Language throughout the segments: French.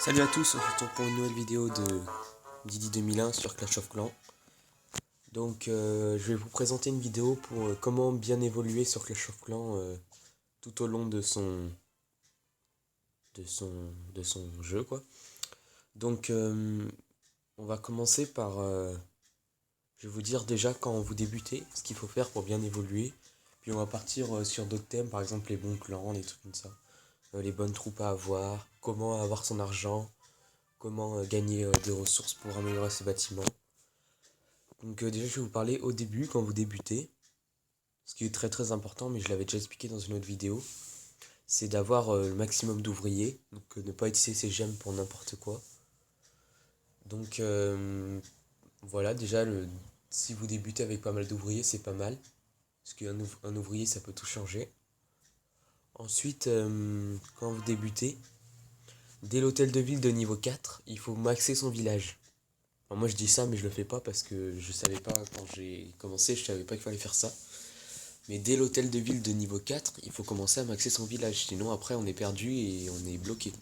Salut à tous, on se retrouve pour une nouvelle vidéo de Didi 2001 sur Clash of Clans. Donc je vais vous présenter une vidéo pour comment bien évoluer sur Clash of Clans tout au long de son jeu quoi. Donc on va commencer par je vais vous dire déjà quand vous débutez ce qu'il faut faire pour bien évoluer. Puis on va partir sur d'autres thèmes, par exemple les bons clans, les trucs comme ça. Les bonnes troupes à avoir, comment avoir son argent, comment gagner des ressources pour améliorer ses bâtiments. Donc déjà je vais vous parler au début, quand vous débutez, ce qui est très très important, mais je l'avais déjà expliqué dans une autre vidéo, c'est d'avoir le maximum d'ouvriers, donc ne pas utiliser ces gemmes pour n'importe quoi. Donc voilà, déjà si vous débutez avec pas mal d'ouvriers, c'est pas mal, parce qu'un ouvrier ça peut tout changer. Ensuite, quand vous débutez, dès l'hôtel de ville de niveau 4, il faut maxer son village. Alors moi je dis ça mais je le fais pas parce que je savais pas quand j'ai commencé, je savais pas qu'il fallait faire ça. Mais dès l'hôtel de ville de niveau 4, il faut commencer à maxer son village, sinon après on est perdu et on est bloqué.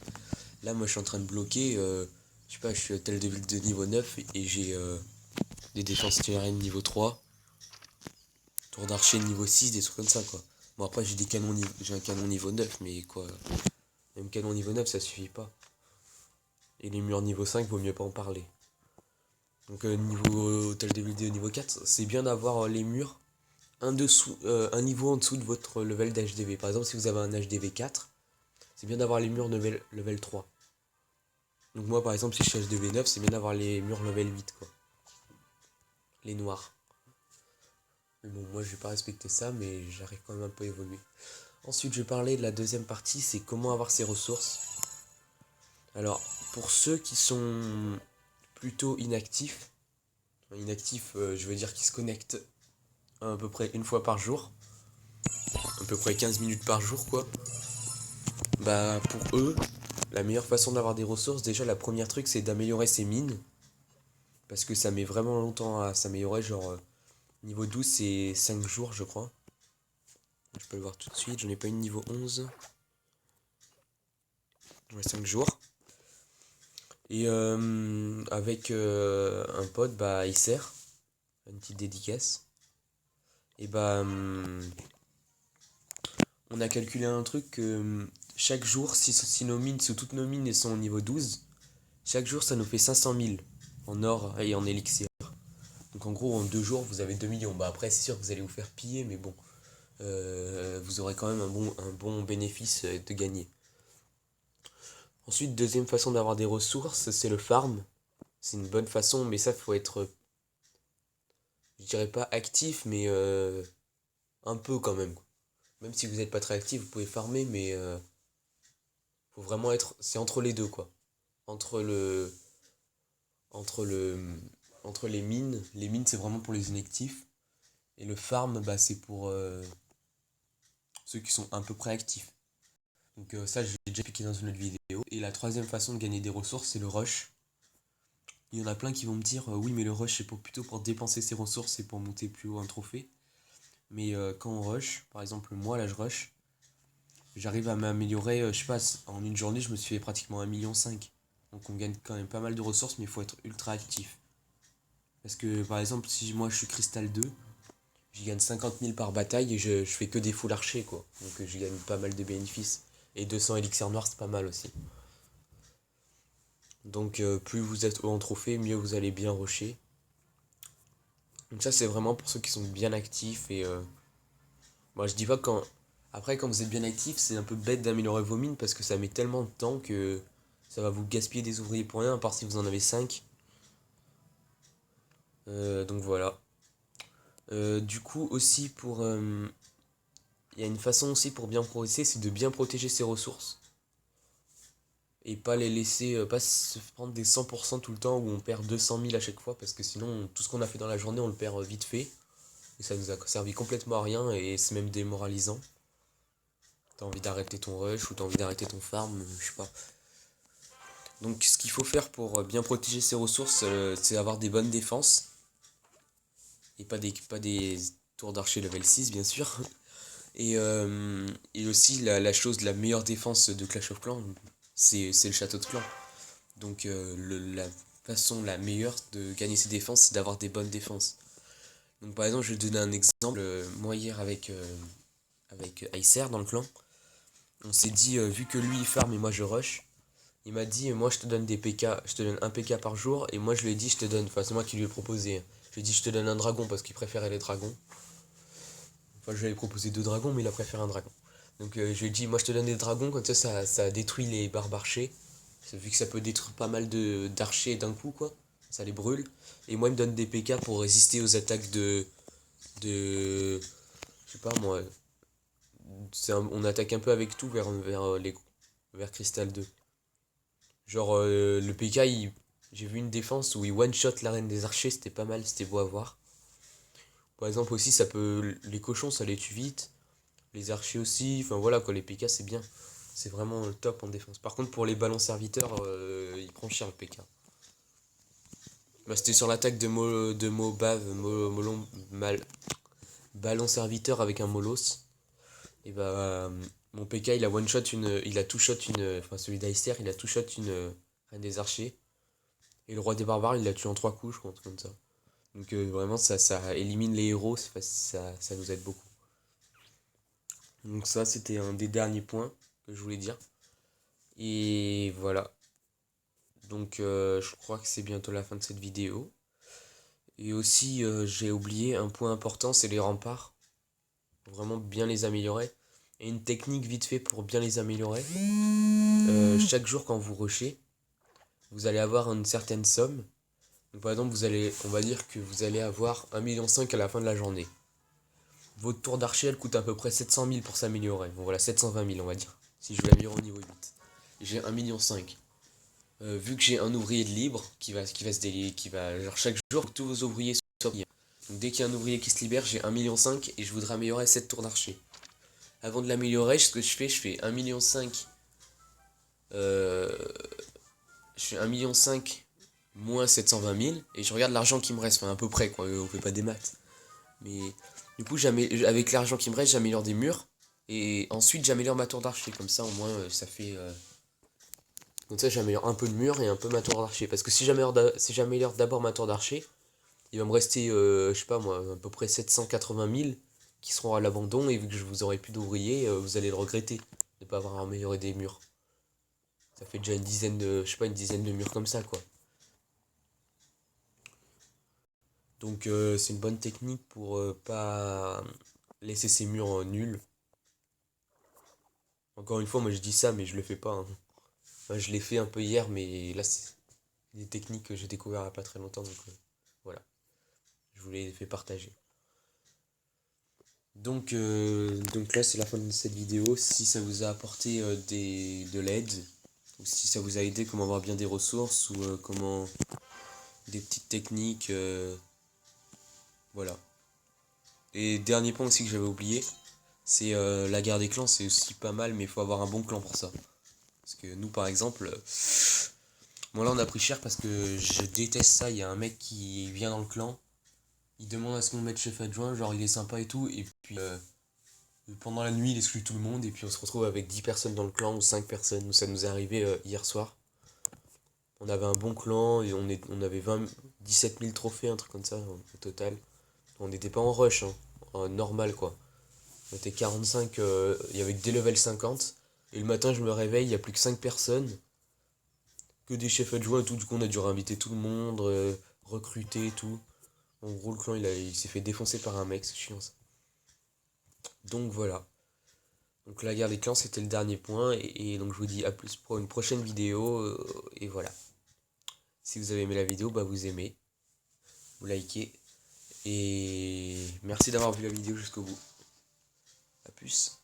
Là moi je suis en train de bloquer, je sais pas, je suis hôtel de ville de niveau 9 et j'ai des défenses terriennes niveau 3, tour d'archer niveau 6, des trucs comme ça quoi. Bon après j'ai un canon niveau 9 mais quoi, même canon niveau 9 ça suffit pas. Et les murs niveau 5 vaut mieux pas en parler. Donc niveau hôtel de ville de niveau 4, c'est bien d'avoir les murs un niveau en dessous de votre level d'HDV. Par exemple, si vous avez un HDV 4, c'est bien d'avoir les murs level 3. Donc moi, par exemple, si je suis HDV 9, c'est bien d'avoir les murs level 8, quoi. Les noirs. Mais bon, moi, je vais pas respecter ça, mais j'arrive quand même un peu à évoluer. Ensuite, je vais parler de la deuxième partie, c'est comment avoir ses ressources. Alors, pour ceux qui sont plutôt inactifs, je veux dire qui se connectent à peu près une fois par jour, à peu près 15 minutes par jour, quoi. Bah, pour eux, la meilleure façon d'avoir des ressources, déjà, la première truc, c'est d'améliorer ses mines. Parce que ça met vraiment longtemps à s'améliorer. Genre, niveau 12, c'est 5 jours, je crois. Je peux le voir tout de suite. J'en ai pas une niveau 11. Ouais, 5 jours. Et avec un pote, bah, il sert. Une petite dédicace. Et bah, on a calculé un truc que chaque jour, si nos mines, si toutes nos mines sont au niveau 12, chaque jour, ça nous fait 500 000 en or et en élixir. Donc en gros, en 2 jours, vous avez 2 millions. Bah après, c'est sûr que vous allez vous faire piller, mais bon, vous aurez quand même un bon bénéfice de gagner. Ensuite, deuxième façon d'avoir des ressources, c'est le farm. C'est une bonne façon, mais ça, faut être, je dirais pas actif, mais un peu quand même. Même si vous n'êtes pas très actif, vous pouvez farmer, mais faut vraiment être, c'est entre les deux, quoi. Entre le, entre le, entre les mines. Les mines, c'est vraiment pour les inactifs. Et le farm, bah, c'est pour ceux qui sont à peu près actifs. Donc ça, j'ai déjà expliqué dans une autre vidéo. Et la troisième façon de gagner des ressources, c'est le rush. Il y en a plein qui vont me dire, oui, mais le rush, c'est plutôt pour dépenser ses ressources et pour monter plus haut un trophée. Mais quand on rush, par exemple, moi, là, je rush, j'arrive à m'améliorer, je sais pas, en une journée, je me suis fait pratiquement 1,5 million. Donc on gagne quand même pas mal de ressources, mais il faut être ultra actif. Parce que, par exemple, si moi, je suis Cristal 2, je gagne 50 000 par bataille et je fais que des full archers, quoi. Donc je gagne pas mal de bénéfices. Et 200 élixirs noirs, c'est pas mal aussi. Donc plus vous êtes haut en trophée, mieux vous allez bien rusher. Donc ça c'est vraiment pour ceux qui sont bien actifs et moi je dis pas quand. Après quand vous êtes bien actif, c'est un peu bête d'améliorer vos mines parce que ça met tellement de temps que ça va vous gaspiller des ouvriers pour rien, à part si vous en avez 5. Donc voilà. Du coup aussi pour. Il y a une façon aussi pour bien progresser, c'est de bien protéger ses ressources. Et pas les laisser, pas se prendre des 100% tout le temps où on perd 200 000 à chaque fois parce que sinon tout ce qu'on a fait dans la journée on le perd vite fait. Et ça nous a servi complètement à rien et c'est même démoralisant. T'as envie d'arrêter ton rush ou t'as envie d'arrêter ton farm, je sais pas. Donc ce qu'il faut faire pour bien protéger ses ressources, c'est avoir des bonnes défenses. Et pas des tours d'archer level 6 bien sûr. Et aussi la chose, la meilleure défense de Clash of Clans, c'est le château de clan. Donc la façon la meilleure de gagner ses défenses, c'est d'avoir des bonnes défenses. Donc par exemple, je vais te donner un exemple. Moi hier avec Acer dans le clan, on s'est dit, vu que lui il farm et moi je rush, il m'a dit, moi je te donne des PK, je te donne un PK par jour, et moi je lui ai dit, je te donne, enfin c'est moi qui lui ai proposé, je lui ai dit, je te donne un dragon parce qu'il préférait les dragons. Enfin je lui avais proposé 2 dragons, mais il a préféré un dragon. Donc je lui ai dit, moi je te donne des dragons, comme ça détruit les barres archers, vu que ça peut détruire pas mal d'archers d'un coup, quoi, ça les brûle. Et moi il me donne des PK pour résister aux attaques de je sais pas moi, on attaque un peu avec tout vers Crystal 2. Genre, le PK, j'ai vu une défense où il one-shot la reine des archers, c'était pas mal, c'était beau à voir. Par exemple, aussi, les cochons, ça les tue vite. Les archers aussi, enfin voilà, quoi, les PK, c'est bien. C'est vraiment le top en défense. Par contre, pour les ballons serviteurs, il prend cher le PK. Bah, c'était sur l'attaque de Mobav, ballon serviteur avec un Molos. Et bah, mon PK, il a tout shot enfin celui d'Aister, il a tout shot une reine des archers. Et le roi des barbares, il l'a tué en 3 coups, je crois, un truc comme ça. Donc vraiment, ça élimine les héros, ça nous aide beaucoup. Donc ça, c'était un des derniers points que je voulais dire. Et voilà. Donc je crois que c'est bientôt la fin de cette vidéo. Et aussi, j'ai oublié un point important, c'est les remparts. Faut vraiment bien les améliorer. Et une technique vite fait pour bien les améliorer. Chaque jour quand vous rushez, vous allez avoir une certaine somme. Donc, par exemple, on va dire que vous allez avoir 1,5 million à la fin de la journée. Votre tour d'archer, elle coûte à peu près 700 000 pour s'améliorer. Bon voilà, 720 000 on va dire. Si je veux l'améliorer au niveau 8. J'ai 1,5 million. Vu que j'ai un ouvrier de libre genre chaque jour, tous vos ouvriers soient libres. Donc dès qu'il y a un ouvrier qui se libère, j'ai 1,5 million et je voudrais améliorer 7 tours d'archer. Avant de l'améliorer, ce que je fais 1,5 million. Euh, je fais 1,5 million moins 720 000 et je regarde l'argent qui me reste. Enfin, à peu près, quoi. On fait pas des maths. Mais du coup, avec l'argent qui me reste, j'améliore des murs. Et ensuite, j'améliore ma tour d'archer. Comme ça, au moins, ça fait. Comme ça, j'améliore un peu le mur et un peu ma tour d'archer. Parce que si j'améliore d'abord ma tour d'archer, il va me rester, je sais pas moi, à peu près 780 000 qui seront à l'abandon. Et vu que je vous aurai plus d'ouvriers, vous allez le regretter de ne pas avoir amélioré des murs. Ça fait déjà je sais pas, une dizaine de murs comme ça, quoi. Donc, c'est une bonne technique pour pas laisser ces murs nuls. Encore une fois, moi je dis ça, mais je le fais pas, hein. Enfin, je l'ai fait un peu hier, mais là, c'est des techniques que j'ai découvert il n'y a pas très longtemps, donc voilà, je vous les fais partager. Donc là, c'est la fin de cette vidéo. Si ça vous a apporté de l'aide, ou si ça vous a aidé comment avoir bien des ressources, ou comment des petites techniques, voilà. Et dernier point aussi que j'avais oublié, c'est la guerre des clans, c'est aussi pas mal, mais il faut avoir un bon clan pour ça. Parce que nous, par exemple, moi là on a pris cher parce que je déteste ça. Il y a un mec qui vient dans le clan, il demande à ce qu'on mette chef adjoint, genre il est sympa et tout, et puis pendant la nuit il exclut tout le monde, et puis on se retrouve avec 10 personnes dans le clan ou 5 personnes. Nous, ça nous est arrivé hier soir. On avait un bon clan et on avait 17 000 trophées, un truc comme ça au total. On n'était pas en rush, hein, en normal quoi. On était 45, il y avait que des levels 50. Et le matin je me réveille, il n'y a plus que 5 personnes. Que des chefs adjoints et tout, du coup on a dû réinviter tout le monde, recruter et tout. En gros le clan il s'est fait défoncer par un mec, c'est chiant ça. Donc voilà. Donc la guerre des clans c'était le dernier point, et donc je vous dis à plus pour une prochaine vidéo, et voilà. Si vous avez aimé la vidéo, bah vous aimez, vous likez, et merci d'avoir vu la vidéo jusqu'au bout. A plus.